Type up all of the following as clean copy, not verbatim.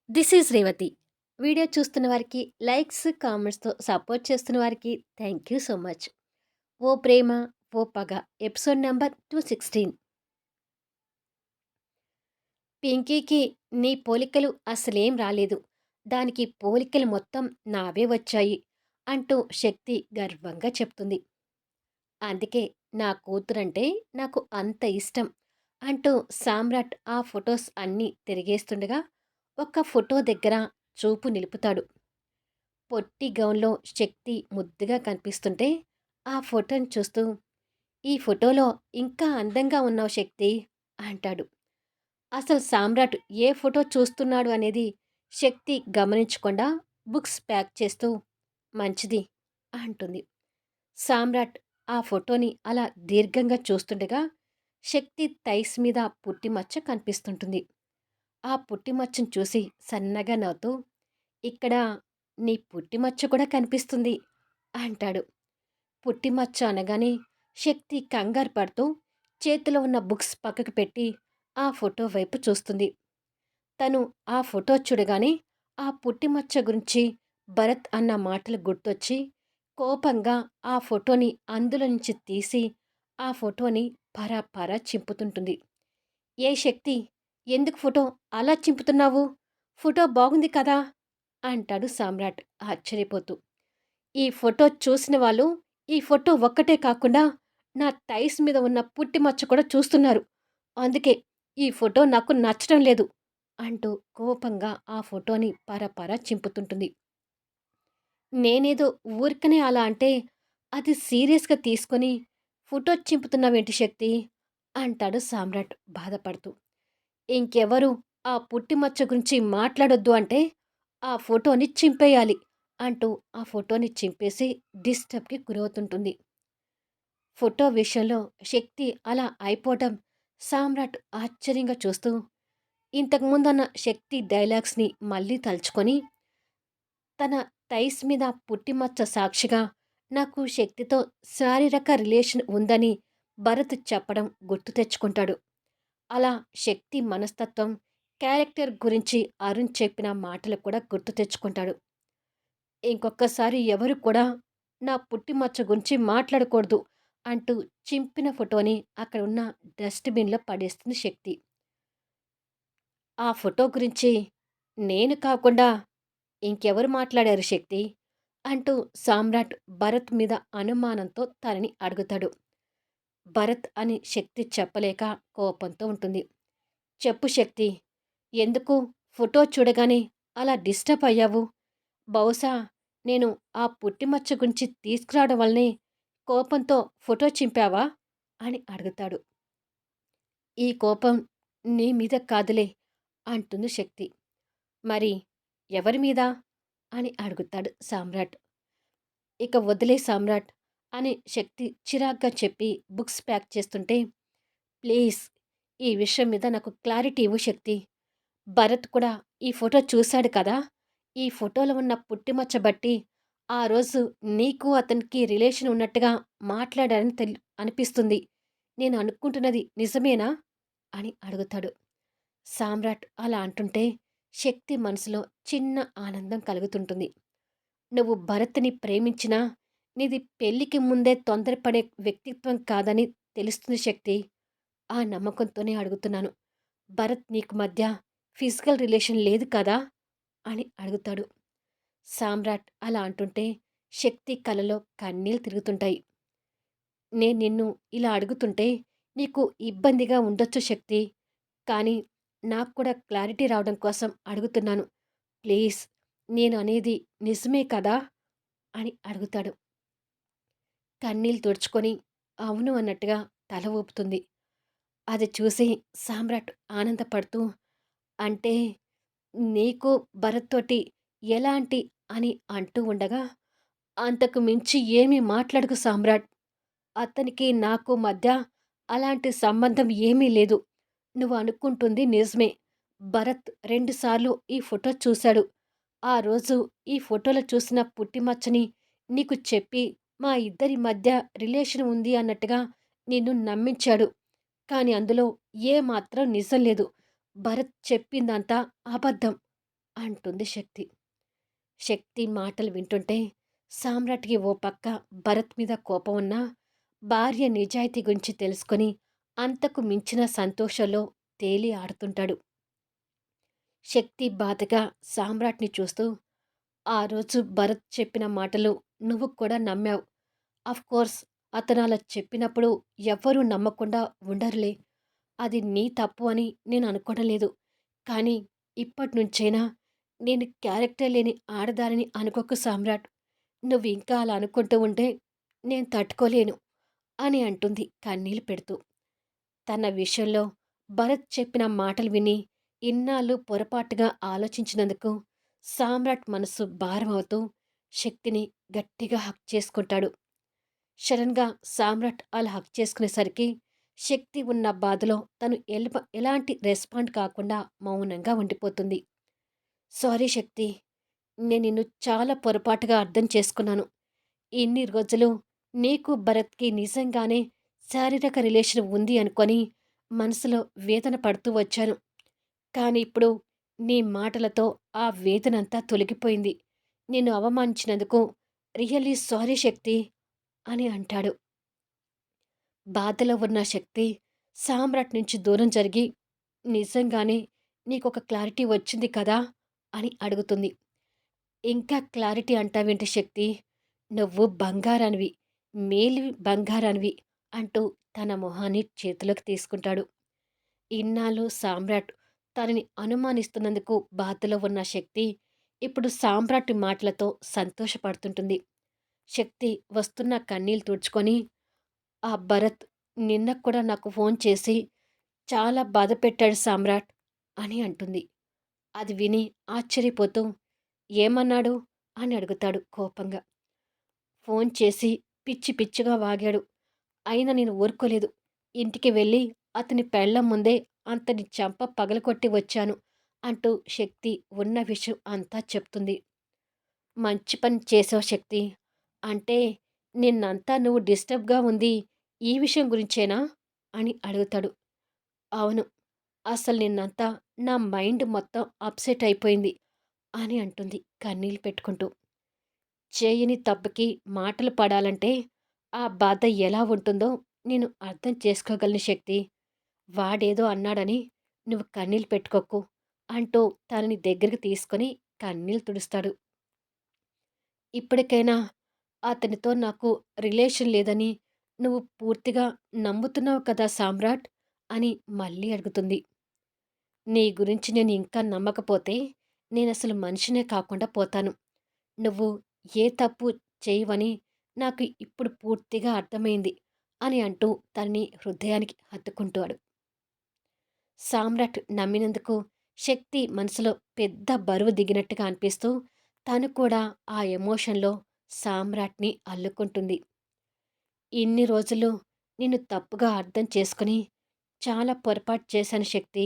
This is Revathi. Video చూస్తున్న వారికి likes, కామెంట్స్‌తో support చేస్తున్న వారికి థ్యాంక్ యూ సో మచ్. 'ఓ ప్రేమ ఓ పగ' ఎపిసోడ్ నంబర్ 216. పింకీకి నీ పోలికలు అసలేం రాలేదు. దానికి పోలికలు మొత్తం నావే వచ్చాయి అంటూ శక్తి గర్వంగా చెప్తుంది. అందుకే నా కూతురంటే నాకు అంత ఇష్టం అంటూ సామ్రాట్ ఆ ఫొటోస్ అన్నీ తిరిగేస్తుండగా ఒక్క ఫోటో దగ్గర చూపు నిలుపుతాడు. పొట్టి గౌన్‌లో శక్తి ముద్దుగా కనిపిస్తుంటే, ఆ ఫోటోని చూస్తూ, "ఈ ఫోటోలో ఇంకా అందంగా ఉన్నావు శక్తి" అంటాడు. అసలు సామ్రాట్ ఏ ఫోటో చూస్తున్నాడు అనేది శక్తి గమనించకుండా బుక్స్ ప్యాక్ చేస్తూ, "మంచిది" అంటుంది. సామ్రాట్ ఆ ఫోటోని అలా దీర్ఘంగా చూస్తుండగా, శక్తి థైస్ మీద పుట్టిమచ్చ కనిపిస్తుంటుంది. ఆ పుట్టిమచ్చను చూసి సన్నగా నవ్వుతూ, "ఇక్కడ నీ పుట్టిమచ్చ కూడా కనిపిస్తుంది" అంటాడు. పుట్టిమచ్చ అనగానే శక్తి కంగారు పడుతూ చేతిలో ఉన్న బుక్స్ పక్కకు పెట్టి ఆ ఫోటో వైపు చూస్తుంది. తను ఆ ఫోటో చూడగానే ఆ పుట్టిమచ్చ గురించి భరత్ అన్న మాటలు గుర్తొచ్చి కోపంగా ఆ ఫోటోని అందులో నుంచి తీసి ఆ ఫోటోని పరాపరా చింపుతుంటుంది. "ఏ శక్తి, ఎందుకు ఫోటో అలా చింపుతున్నావు? ఫోటో బాగుంది కదా" అంటాడు సామ్రాట్ ఆశ్చర్యపోతూ. "ఈ ఫోటో చూసిన వాళ్ళు ఈ ఫోటో ఒక్కటే కాకుండా నా థైస్ మీద ఉన్న పుట్టిమచ్చ కూడా చూస్తున్నారు. అందుకే ఈ ఫోటో నాకు నచ్చడం లేదు" అంటూ కోపంగా ఆ ఫోటోని పరపరా చింపుతుంటుంది. నేనేదో ఊరికనే అలా అంటే అది సీరియస్‌గా తీసుకొని ఫోటో చింపుతున్నావేంటి శక్తి? అంటాడు సామ్రాట్ బాధపడుతూ. ఇంకెవరు ఆ పుట్టిమచ్చ గురించి మాట్లాడొద్దు అంటే ఆ ఫోటోని చింపేయాలి అంటూ ఆ ఫోటోని చింపేసి డిస్టర్బ్‌కి గురవుతుంటుంది. ఫోటో విషయంలో శక్తి అలా అయిపోవటం సామ్రాట్ ఆశ్చర్యంగా చూస్తూ ఇంతకుముందన్న శక్తి డైలాగ్స్‌ని మళ్ళీ తలుచుకొని తన థైస్ మీద పుట్టిమచ్చ సాక్షిగా నాకు శక్తితో శారీరక రిలేషన్ ఉందని భరత్ చెప్పడం గుర్తు తెచ్చుకుంటాడు. అలా శక్తి మనస్తత్వం, క్యారెక్టర్ గురించి అరుణ్ చెప్పిన మాటలు కూడా గుర్తు తెచ్చుకుంటాడు. ఇంకొక్కసారి ఎవరు కూడా నా పుట్టిమచ్చ గురించి మాట్లాడకూడదు అంటూ చింపిన ఫోటోని అక్కడ ఉన్న డస్ట్‌బిన్‌లో పడేస్తుంది శక్తి. ఆ ఫోటో గురించి నేను కాకుండా ఇంకెవరు మాట్లాడారు శక్తి? అంటూ సామ్రాట్ భరత్ మీద అనుమానంతో తనని అడుగుతాడు. భరత్ అని శక్తి చెప్పలేక కోపంతో ఉంటుంది. చెప్పు శక్తి. ఎందుకు ఫోటో చూడగానే అలా డిస్టర్బ్ అయ్యావు? బహుశా నేను ఆ పుట్టిమచ్చ గురించి తీసుకురావడం వల్లనే కోపంతో ఫోటో చింపావా? అని అడుగుతాడు. ఈ కోపం నీ మీద కాదులే అంటుంది శక్తి. మరి ఎవరి మీద? అని అడుగుతాడు సామ్రాట్. ఇక వదిలే సామ్రాట్ అని శక్తి చిరాగ్గా చెప్పి బుక్స్ ప్యాక్ చేస్తుంటే, ప్లీజ్ ఈ విషయం మీద నాకు క్లారిటీ ఇవ్వు శక్తి. భరత్ కూడా ఈ ఫోటో చూశాడు కదా! ఈ ఫోటోలో ఉన్న పుట్టిమచ్చ బట్టి ఆ రోజు నీకు అతనికి రిలేషన్ ఉన్నట్టుగా మాట్లాడారని అనిపిస్తుంది. నేను అనుకుంటున్నది నిజమేనా? అని అడుగుతాడు. సామ్రాట్ అలా అంటుంటే శక్తి మనసులో చిన్న ఆనందం కలుగుతుంటుంది. నువ్వు భరత్‌ని ప్రేమించినా నీది పెళ్ళికి ముందే తొందరపడే వ్యక్తిత్వం కాదని తెలుస్తుంది శక్తి. ఆ నమ్మకంతోనే అడుగుతున్నాను. భరత్ నీకు మధ్య ఫిజికల్ రిలేషన్ లేదు కదా? అని అడుగుతాడు. సామ్రాట్ అలా అంటుంటే శక్తి కలలో కన్నీళ్ళు తిరుగుతుంటాయి. నేను నిన్ను ఇలా అడుగుతుంటే నీకు ఇబ్బందిగా ఉండొచ్చు శక్తి. కానీ నాకు కూడా క్లారిటీ రావడం కోసం అడుగుతున్నాను. ప్లీజ్ నేను అనేది నిజమే కదా? అని అడుగుతాడు. కన్నీళ్ళు తుడుచుకొని అవును అన్నట్టుగా తల ఊపుతుంది. అది చూసి సామ్రాట్ ఆనందపడుతూ, అంటే నీకు భరత్ తోటి ఎలాంటి అని అంటూ ఉండగా, అంతకు మించి ఏమీ మాట్లాడకు సామ్రాట్. అతనికి నాకు మధ్య అలాంటి సంబంధం ఏమీ లేదు. నువ్వు అనుకుంటుంది నిజమే. భరత్ 2 సార్లు ఈ ఫోటో చూశాడు. ఆ రోజు ఈ ఫోటోలో చూసిన పుట్టిమచ్చని నీకు చెప్పి, మా ఇద్దరి మధ్య రిలేషన్ ఉంది అన్నట్టుగా నిన్ను నమ్మించాడు. కానీ అందులో ఏ మాత్రం నిజం లేదు. భరత్ చెప్పిందంతా అబద్ధం. అంటుంది శక్తి. శక్తి మాటలు వింటుంటే సామ్రాట్‌కి ఓ పక్క భరత్ మీద కోపం ఉన్నా, భార్య నిజాయితీ గురించి తెలుసుకొని అంతకు మించిన సంతోషంలో తేలి ఆడుతుంటాడు. శక్తి బాధగా సామ్రాట్‌ని చూస్తూ, "ఆ రోజు భరత్ చెప్పిన మాటలు నువ్వు కూడా నమ్మావు. అఫ్‌కోర్స్ అతనలా చెప్పినప్పుడు ఎవ్వరూ నమ్మకుండా ఉండరులే. అది నీ తప్పు అని నేను అనుకోవడం లేదు. కానీ ఇప్పటినుంచైనా నేను క్యారెక్టర్ లేని ఆడదానిని అనుకోకు సామ్రాట్. నువ్వింకా అలా అనుకుంటూ ఉంటే నేను తట్టుకోలేను" అని అంటుంది కన్నీళ్లు పెడుతూ. తన విషయంలో భరత్ చెప్పిన మాటలు విని ఇన్నాళ్ళు పొరపాటుగా ఆలోచించినందుకు సామ్రాట్ మనసు భారమవుతూ శక్తిని గట్టిగా హక్ చేసుకుంటాడు. సడన్‌గా సామ్రాట్ అలా హగ్ చేసుకునేసరికి శక్తి ఉన్న బాధలో తను ఎలాంటి రెస్పాండ్ కాకుండా మౌనంగా ఉండిపోతుంది. సారీ శక్తి. నేను నిన్ను చాలా పొరపాటుగా అర్థం చేసుకున్నాను. ఇన్ని రోజులు నీకు భరత్‌కి నిజంగానే శారీరక రిలేషన్ ఉంది అనుకొని మనసులో వేదన పడుతూ వచ్చాను. కానీ ఇప్పుడు నీ మాటలతో ఆ వేదనంతా తొలగిపోయింది. నిన్ను అవమానించినందుకు రియల్లీ సారీ శక్తి అని అంటాడు. బాధలో ఉన్న శక్తి సామ్రాట్ నుంచి దూరం జరిగి, నిజంగానే నీకొక క్లారిటీ వచ్చింది కదా అని అడుగుతుంది. ఇంకా క్లారిటీ అంటావేంటి శక్తి? నువ్వు బంగారానివి. మేలివి బంగారానివి అంటూ తన మొహాన్ని చేతిలోకి తీసుకుంటాడు. ఇన్నాళ్ళు సామ్రాట్ తనని అనుమానిస్తున్నందుకు బాధలో ఉన్న శక్తి ఇప్పుడు సామ్రాట్ మాటలతో సంతోషపడుతుంటుంది. శక్తి వస్తున్న కన్నీళ్లు తుడుచుకొని, "ఆ భరత్ నిన్న కూడా నాకు ఫోన్ చేసి చాలా బాధపెట్టాడు సామ్రాట్" అని అంటుంది. అది విని ఆశ్చర్యపోతూ, "ఏమన్నాడు?" అని అడుగుతాడు కోపంగా. "ఫోన్ చేసి పిచ్చి పిచ్చిగా వాగాడు. అయినా నేను ఊరుకోలేదు. ఇంటికి వెళ్ళి అతని పెళ్ళాం ముందే అతని చెంప పగలగొట్టి వచ్చాను" అంటూ శక్తి ఉన్న విషయం అంతా చెప్తుంది. "మంచి పని చేసావు శక్తి. అంటే నిన్నంతా నువ్వు డిస్టర్బ్‌గా ఉంది ఈ విషయం గురించేనా?" అని అడుగుతాడు. "అవును. అసలు నిన్నంతా నా మైండ్ మొత్తం అప్సెట్ అయిపోయింది" అని అంటుంది కన్నీళ్లు పెట్టుకుంటూ. చేయని తప్పుకి మాటలు పడాలంటే ఆ బాధ ఎలా ఉంటుందో నేను అర్థం చేసుకోగలను శక్తి. వాడేదో అన్నాడని నువ్వు కన్నీళ్లు పెట్టుకోకు అంటూ తనని దగ్గరికి తీసుకొని కన్నీళ్లు తుడుస్తాడు. ఇప్పటికైనా అతనితో నాకు రిలేషన్ లేదని నువ్వు పూర్తిగా నమ్ముతున్నావు కదా సామ్రాట్ అని మళ్ళీ అడుగుతుంది. నీ గురించి నేను ఇంకా నమ్మకపోతే నేనసలు మనిషినే కాకుండా పోతాను. నువ్వు ఏ తప్పు చేయవని నాకు ఇప్పుడు పూర్తిగా అర్థమైంది అని అంటూ తనని హృదయానికి హత్తుకుంటాడు. సామ్రాట్ నమ్మినందుకు శక్తి మనసులో పెద్ద బరువు దిగినట్టుగా అనిపిస్తూ తను కూడా ఆ ఎమోషన్‌లో సామ్రాట్‌ని అల్లుకుంటుంది. ఇన్ని రోజులు నిన్ను తప్పుగా అర్థం చేసుకొని చాలా పొరపాటు చేశాను Shakti.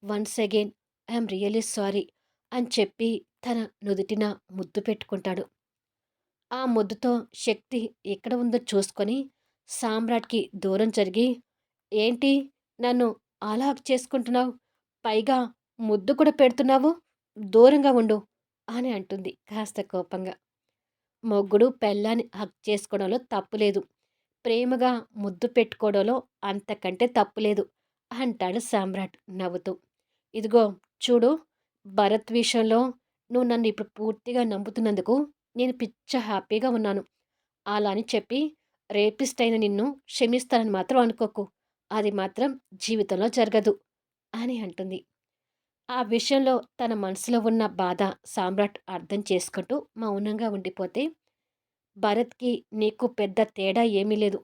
Once again I'm really sorry అని చెప్పి తన నుదుటిన ముద్దు పెట్టుకుంటాడు. ఆ ముద్దుతో శక్తి ఎక్కడ ఉందో చూసుకొని సామ్రాట్‌కి దూరం జరిగి, "ఏంటి నన్ను అలా హగ్ చేసుకుంటున్నావు? పైగా ముద్దు కూడా పెడుతున్నావు? దూరంగా ఉండు" అని అంటుంది కాస్త కోపంగా. మొగుడు పెళ్ళాన్ని హగ్ చేసుకోవడంలో తప్పులేదు. ప్రేమగా ముద్దు పెట్టుకోవడంలో అంతకంటే తప్పులేదు అంటాడు సామ్రాట్ నవ్వుతూ. "ఇదిగో చూడు, భరత్ విషయంలో నువ్వు నన్ను ఇప్పుడు పూర్తిగా నమ్ముతున్నందుకు నేను పిచ్చ హ్యాపీగా ఉన్నాను. అలా అని చెప్పి రేపిస్ట్ అయిన నిన్ను క్షమిస్తానని మాత్రం అనుకోకు. అది మాత్రం జీవితంలో జరగదు" అని అంటుంది. ఆ విషయంలో తన మనసులో ఉన్న బాధ సామ్రాట్ అర్థం చేసుకుంటూ మౌనంగా ఉండిపోతే, "భరత్‌కి నీకు పెద్ద తేడా ఏమీ లేదు.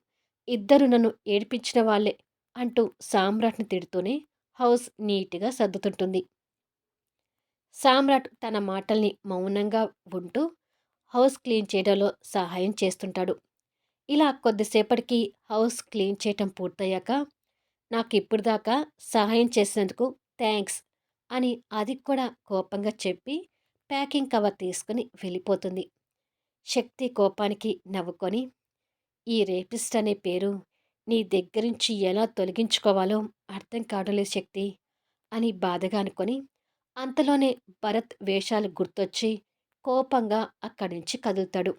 ఇద్దరు నన్ను ఏడిపించిన వాళ్ళే" అంటూ సామ్రాట్‌ని తిడుతూనే హౌస్ నీట్‌గా సర్దుతుంటుంది. సామ్రాట్ తన మాటల్ని మౌనంగా ఉంటూ హౌస్ క్లీన్ చేయడంలో సహాయం చేస్తుంటాడు. ఇలా కొద్దిసేపటికి హౌస్ క్లీన్ చేయటం పూర్తయ్యాక, "నాకిప్పటిదాకా సహాయం చేసినందుకు థాంక్స్" అని అది కూడా కోపంగా చెప్పి ప్యాకింగ్ కవర్ తీసుకొని వెళ్ళిపోతుంది. శక్తి కోపానికి నవ్వుకొని, "ఈ రేపిస్ట్ అనే పేరు నీ దగ్గరించి ఎలా తొలగించుకోవాలో అర్థం కావడం లేదు శక్తి" అని బాధగా అనుకొని అంతలోనే భరత్ వేషాలు గుర్తొచ్చి కోపంగా అక్కడి నుంచి కదులుతాడు.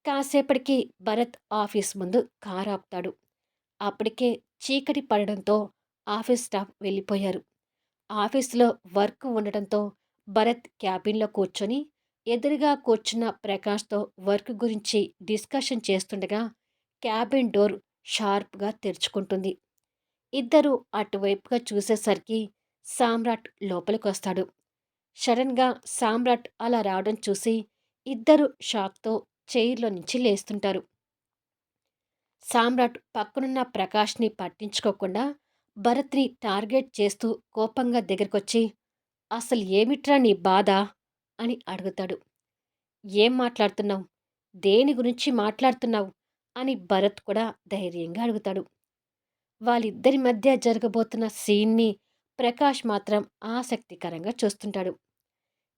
కాసేపటికి భరత్ ఆఫీస్ ముందు కారు ఆపుతాడు. అప్పటికే చీకటి పడడంతో ఆఫీస్ స్టాఫ్ వెళ్ళిపోయారు. ఆఫీసులో వర్క్ ఉండటంతో భరత్ క్యాబిన్‌లో కూర్చొని ఎదురుగా కూర్చున్న ప్రకాష్‌తో వర్క్ గురించి డిస్కషన్ చేస్తుండగా క్యాబిన్ డోర్ షార్ప్‌గా తెరుచుకుంటుంది. ఇద్దరూ అటువైపుగా చూసేసరికి సామ్రాట్ లోపలికొస్తాడు. సడన్‌గా సామ్రాట్ అలా రావడం చూసి ఇద్దరు షాక్‌తో చైర్‌లో నుంచి లేస్తుంటారు. సామ్రాట్ పక్కనున్న ప్రకాష్‌ని పట్టించుకోకుండా భరత్‌ని టార్గెట్ చేస్తూ కోపంగా దగ్గరకొచ్చి, "అసలు ఏమిట్రా నీ బాధ?" అని అడుగుతాడు. "ఏం మాట్లాడుతున్నావు? దేని గురించి మాట్లాడుతున్నావు?" అని భరత్ కూడా ధైర్యంగా అడుగుతాడు. వాళ్ళిద్దరి మధ్య జరగబోతున్న సీన్‌ని ప్రకాష్ మాత్రం ఆసక్తికరంగా చూస్తుంటాడు.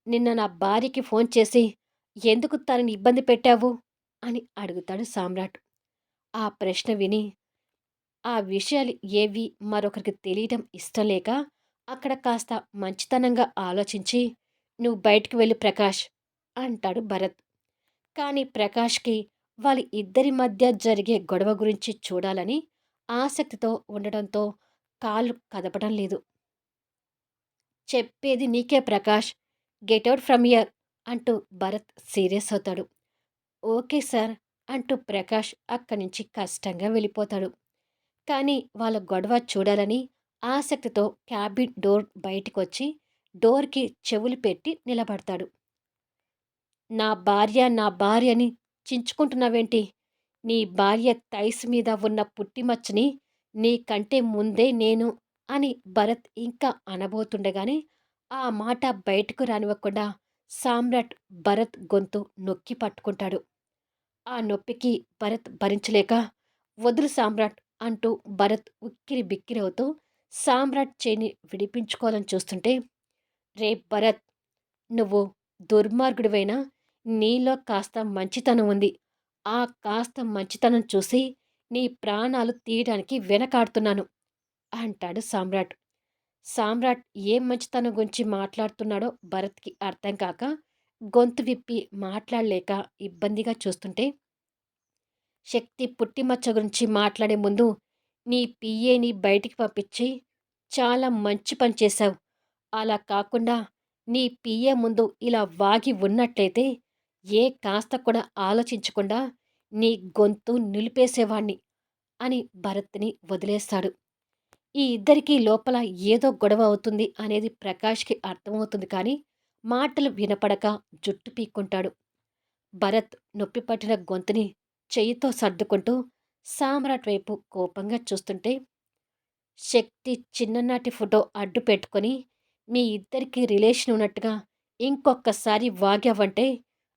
"నిన్న నా భార్యకి ఫోన్ చేసి, ఎందుకు తనని ఇబ్బంది పెట్టావు?" అని అడుగుతాడు సామ్రాట్. ఆ ప్రశ్న విని ఆ విషయాలు ఏవి మరొకరికి తెలియటం ఇష్టం లేక అక్కడ కాస్త మంచితనంగా ఆలోచించి, "నువ్వు బయటికి వెళ్ళు ప్రకాష్" అంటాడు భరత్. కానీ ప్రకాష్‌కి వాళ్ళ ఇద్దరి మధ్య జరిగే గొడవ గురించి చూడాలని ఆసక్తితో ఉండడంతో కాళ్ళు కదపడం లేదు. "చెప్పేది నీకే Prakash. Get out from here" అంటూ భరత్ సీరియస్ అవుతాడు. "ఓకే సార్" అంటూ ప్రకాష్ అక్కడి నుంచి కష్టంగా వెళ్ళిపోతాడు. కానీ వాళ్ళ గొడవ చూడాలని ఆసక్తితో క్యాబిన్ డోర్ బయటికొచ్చి డోర్‌కి చెవులు పెట్టి నిలబడతాడు. "నా భార్య, నా భార్య అని చించుకుంటున్నావేంటి? నీ భార్య థైస్ మీద ఉన్న పుట్టిమచ్చని నీకంటే ముందే నేను" అని భరత్ ఇంకా అనబోతుండగానే ఆ మాట బయటకు రానివ్వకుండా సామ్రాట్ భరత్ గొంతు నొక్కి పట్టుకుంటాడు. ఆ నొప్పికి భరత్ భరించలేక, "వదులు సామ్రాట్" అంటూ భరత్ ఉక్కిరి బిక్కిరవుతూ సామ్రాట్ చేయిని విడిపించుకోవాలని చూస్తుంటే, "రే భరత్! నువ్వు దుర్మార్గుడివైనా నీలో కాస్త మంచితనం ఉంది. ఆ కాస్త మంచితనం చూసి నీ ప్రాణాలు తీయడానికి వెనకాడుతున్నాను" అంటాడు సామ్రాట్. సామ్రాట్ ఏం మంచితనం గురించి మాట్లాడుతున్నాడో భరత్‌కి అర్థం కాక గొంతు విప్పి మాట్లాడలేక ఇబ్బందిగా చూస్తుంటే, "శక్తి పుట్టిమచ్చ గురించి మాట్లాడే ముందు నీ పిఏని బయటికి పంపించి చాలా మంచి పని చేశావు. అలా కాకుండా నీ పిఏ ముందు ఇలా వాగి ఉన్నట్లయితే ఏ కాస్త కూడా ఆలోచించకుండా నీ గొంతు నిలిపేసేవాణ్ణి" అని భరత్‌ని వదిలేస్తాడు. ఈ ఇద్దరికీ లోపల ఏదో గొడవ అవుతుంది అనేది ప్రకాష్‌కి అర్థమవుతుంది కానీ మాటలు వినపడక జుట్టు పీక్కుంటాడు. భరత్ నొప్పి పట్టిన గొంతుని చెయ్యితో సర్దుకుంటూ సామ్రాట్ వైపు కోపంగా చూస్తుంటే, "శక్తి చిన్ననాటి ఫోటో అడ్డు పెట్టుకొని మీ ఇద్దరికీ రిలేషన్ ఉన్నట్టుగా ఇంకొక్కసారి వాగావంటే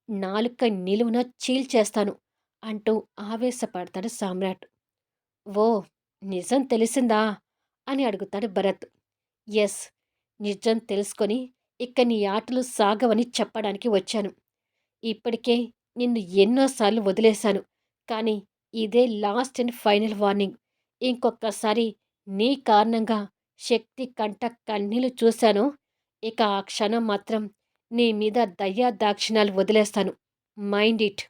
నాలుక నిలువున చీల్చేస్తాను" అంటూ ఆవేశపడతాడు సామ్రాట్. "ఓ! నిజం తెలిసిందా?" అని అడుగుతాడు భరత్. "ఎస్. నిజం తెలుసుకొని ఇక నీ ఆటలు సాగవని చెప్పడానికి వచ్చాను. ఇప్పటికే నిన్ను ఎన్నోసార్లు వదిలేశాను. కానీ ఇదే లాస్ట్ అండ్ ఫైనల్ వార్నింగ్. ఇంకొక్కసారి నీ కారణంగా శక్తి కంట కన్నీళ్లు చూశానో, ఇక ఆ క్షణం మాత్రం నీ మీద దయ్యా దాక్షిణ్యాలు వదిలేస్తాను. మైండ్ ఇట్"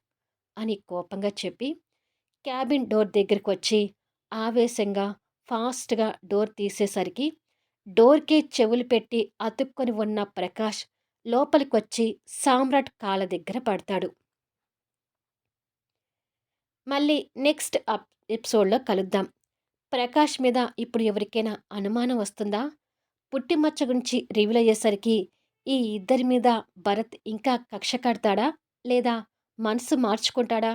అని కోపంగా చెప్పి క్యాబిన్ డోర్ దగ్గరకొచ్చి ఆవేశంగా ఫాస్ట్‌గా డోర్ తీసేసరికి డోర్‌కే చెవులు పెట్టి అతుక్కొని ఉన్న ప్రకాష్ లోపలికొచ్చి సామ్రాట్ కాళ్ళ దగ్గర పడతాడు. మళ్ళీ నెక్స్ట్ ఎపిసోడ్‌లో కలుద్దాం. ప్రకాష్ మీద ఇప్పుడు ఎవరికైనా అనుమానం వస్తుందా? పుట్టిమచ్చ గురించి రివీల్ అయ్యేసరికి ఈ ఇద్దరి మీద భరత్ ఇంకా కక్ష కడతాడా? లేదా మనసు మార్చుకుంటాడా?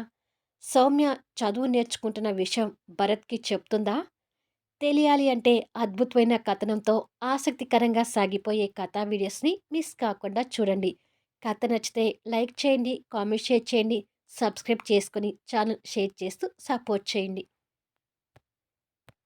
సౌమ్య చదువు నేర్చుకుంటున్న విషయం భరత్‌కి చెప్తుందా? తెలియాలి అంటే అద్భుతమైన కథనంతో ఆసక్తికరంగా సాగిపోయే కథా వీడియోస్‌ని మిస్ కాకుండా చూడండి. కథ నచ్చితే లైక్ చేయండి, కామెంట్ షేర్ చేయండి, సబ్స్క్రైబ్ చేసుకొని ఛానల్ షేర్ చేస్తూ సపోర్ట్ చేయండి.